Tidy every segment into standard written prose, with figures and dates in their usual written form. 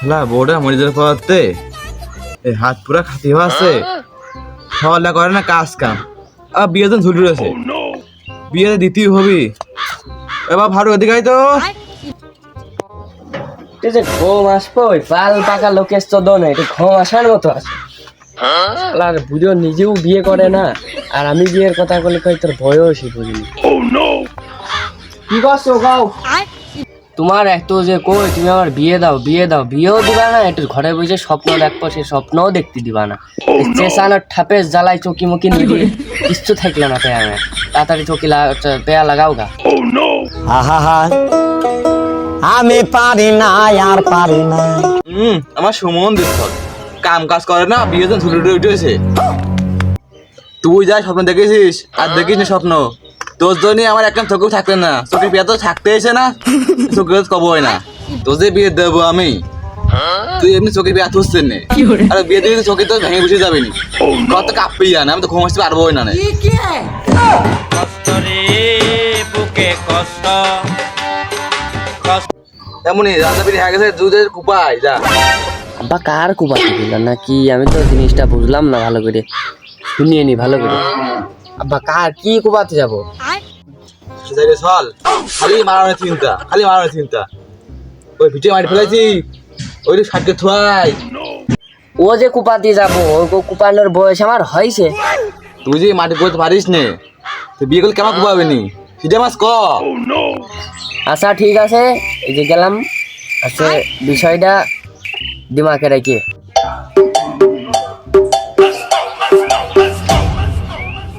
শালা বউটা মরে যাওয়ার পরতে এই হাত পুরা খাতি হওয়া আছে, খাওয়া করে না কাজ কাম, আর বিয়ে তো ঝুলি রয়েছে, বিয়ে দিতেই হবি। এবার ভালো এদিকে আয় তো। যে ঘুম আসবো ওই পাল পাকা লোকের তো দোনে একটু ঘুম আসার মতো আছে। আর বুঝো নিজেও বিয়ে করে না, আর আমি বিয়ের কথা বলে কই তোর বয়সই বুঝিনি। কি করছো গাও? তোমার এত যে কই তুমি আমার বিয়ে দাও বিয়ে দাও, বিয়েও দিবা না, একটু ঘরে বসে স্বপ্ন দেখবো, সে স্বপ্নও দেখতে দিবা না। চেঁচানোর ঠাপে জ্বালাই চকি মুকি নিবি, কিচ্ছু থাকলে না পেয়া, তাড়াতাড়ি চকি পেয়া লাগাও গা। আহা আমি পারি না আর পারি না। আমার সুমন দেখল কাম কাজ করে না, বিয়ে তো ঝুলি উঠেছে। তুই যা স্বপ্ন দেখেছিস আর দেখিস না স্বপ্ন, তোর জন্য আমার একদম চোখেও থাকবে না, চোখে বিয়ে তো থাকতে এসে না, চোখে কব হয় না, তোর যে বিয়ে দেবো আমি, তুই এমনি চোখে বিয়ে হচ্ছে না, আর বিয়ে দিবি চোখে তো ভেঙে বসে যাবে নি, কত কাঁপবেই জানে, আমি তো ঘুম আসতে পারবো না। এমনই রাজা বিড়ি হয়ে গেছে দুধের কুপায় যা। আব্বা কার কুবাতে দিল নাকি, আমি তো জিনিসটা বুঝলাম না ভালো করে, শুনিয়ে নি ভালো করে। আব্বা কার কি কুবাতে যাবো? চল, খালি মারানোর চিন্তা, খালি মারানোর চিন্তা। ওই ভিটে মারি ফেলেছি, ওই সাতকে থুয়াই। ও যে কুপাতে যাবো, ওই কুপানোর বয়স আমার হয়েছে। তুই যে মাটি করতে পারিস নে, তুই বিয়ে করলে কেমন কুপাবে নি সেটা মাস ক। আচ্ছা ঠিক আছে, এই যে গেলাম, আচ্ছা বিষয়টা দিমাগে রেখে।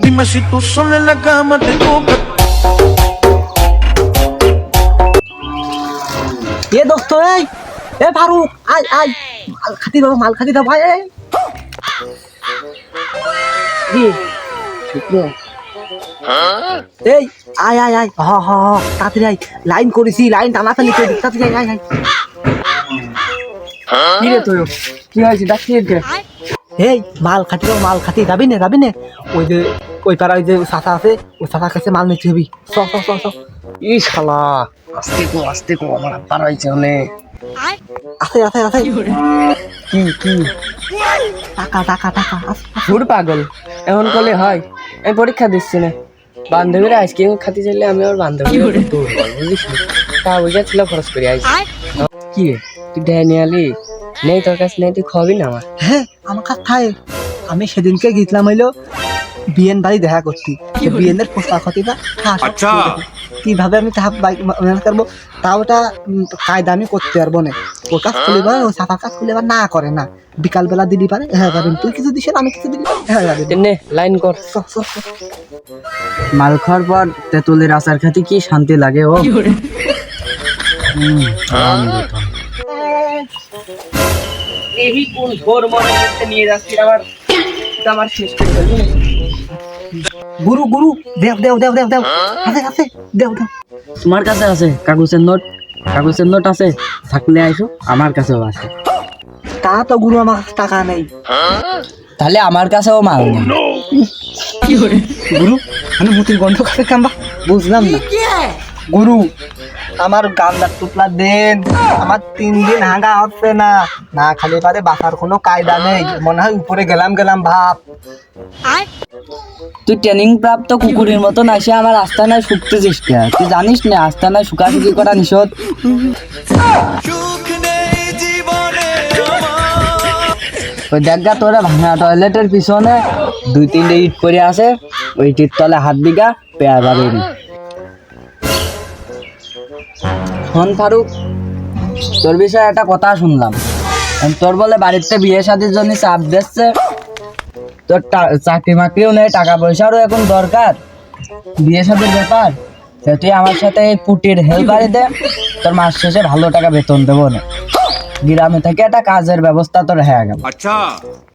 Dime si tú sola en la cama te toca. এ দোস্ত এই এ ফারুক আয় আয়, মাল খাতি দাও মাল খাতি দাও ভাই। এই আয় আয় আয়, হ হ হ তাড়াতাড়ি আয়, লাইন করেছি, লাইন টানাটানি করে দিই, তাড়াতাড়ি আয় আয় আয়। কি রে তুই, কি হয়েছে ডাকছিস? এই মাল খাতি দাও মাল খাতি, যাবি না যাবি না? ওই যে ওই পাড়া ওই যে চাচা আছে, ওই চাচার কাছে মাল নিতে হবি, চ চ চ চ। ই শালা, আস্তে কো আমার আব্বার হয়েছে অনেক। আছে আছে আছে। কি কি টাকা টাকা টাকা আছে। ঘুর পাগল, এমন করলে হয়? আমি পরীক্ষা দিচ্ছি না, বান্ধবীরা আইসক্রিম খাতে চাইলে আমি আমার বান্ধবী বুঝিস না, টাকা পয়সা ছিল খরচ করে আইস। কি রে তুই দেয় নিয়ে আলি, নেই তোর কাছে নেই, তুই খাবি না আমার? হ্যাঁ আমার কাছে থাকে, আমি সেদিনকে গেছিলাম হইলো বিএন বাড়ি দেখা করছি, বিএনের পোস্টার খতিটা কিভাবে আমি তাহা বাইক ম্যানেজ করবো, তা ওটা কায়দা আমি করতে পারবো না। ওর কাজ খুলে পারে, ও সাফার কাজ খুলে না করে না, বিকালবেলা দিলি পারে, হ্যাঁ পারেন, তুই কিছু দিস আমি কিছু দিলি, হ্যাঁ নে লাইন কর। মাল খাওয়ার পর তেঁতুলের আচার খেতে কি শান্তি লাগে ও। এই কোন ঘোর মনে করতে নিয়ে যাচ্ছি আমার শেষ করে ফেলবি। গুরু গুরু দেও দেও দেও দেও দেও, আছে আছে দেও দেও। তোমার কাছে আছে কাগজের নোট? কাগজের নোট আছে থাকলে আইসো, আমার কাছেও আছে। তা তো গুরু আমার কাছে টাকা নেই। তাহলে আমার কাছেও মাল নেই। গুরু আমি মুতির গন্ধ খাতে কামবা, বুঝলাম না। গুরু আমার গান্দার টুকলা দেন, আমার 3 দিন হাগা হচ্ছে না, না খালি পারে বাসার কোনো কায়দা নেই, মনে হয় উপরে গেলাম ভাব। তুই ট্রেনিং প্রাপ্ত কুকুরের মতন আসে আমার আস্তানায় শুকতেছিস কে? তুই জানিস না আস্তানায় শুকাশুকি করা নিষেধ। ওই দেখা তোরা ভাঙা টয়লেটের পিছনে 2-3টে ইট করে আছে, ওই ইটের তলে হাত দিগা পেয়া যাবে না। হন ফারুক, তোর বিষয়ে একটা কথা শুনলাম, তোর বলে বাড়িতে বিয়ে শাদির জন্য চাপ দিচ্ছে, তোর চাকরি মাকরিও নেই, টাকা পয়সারও এখন দরকার, বিয়ে শাদির ব্যাপার, তুই আমার সাথে এই পুটির হেল্পারে দে, তোর মাস শেষে ভালো টাকা বেতন দেবো না, গ্রামে থেকে একটা কাজের ব্যবস্থা তোর হয়ে গেল।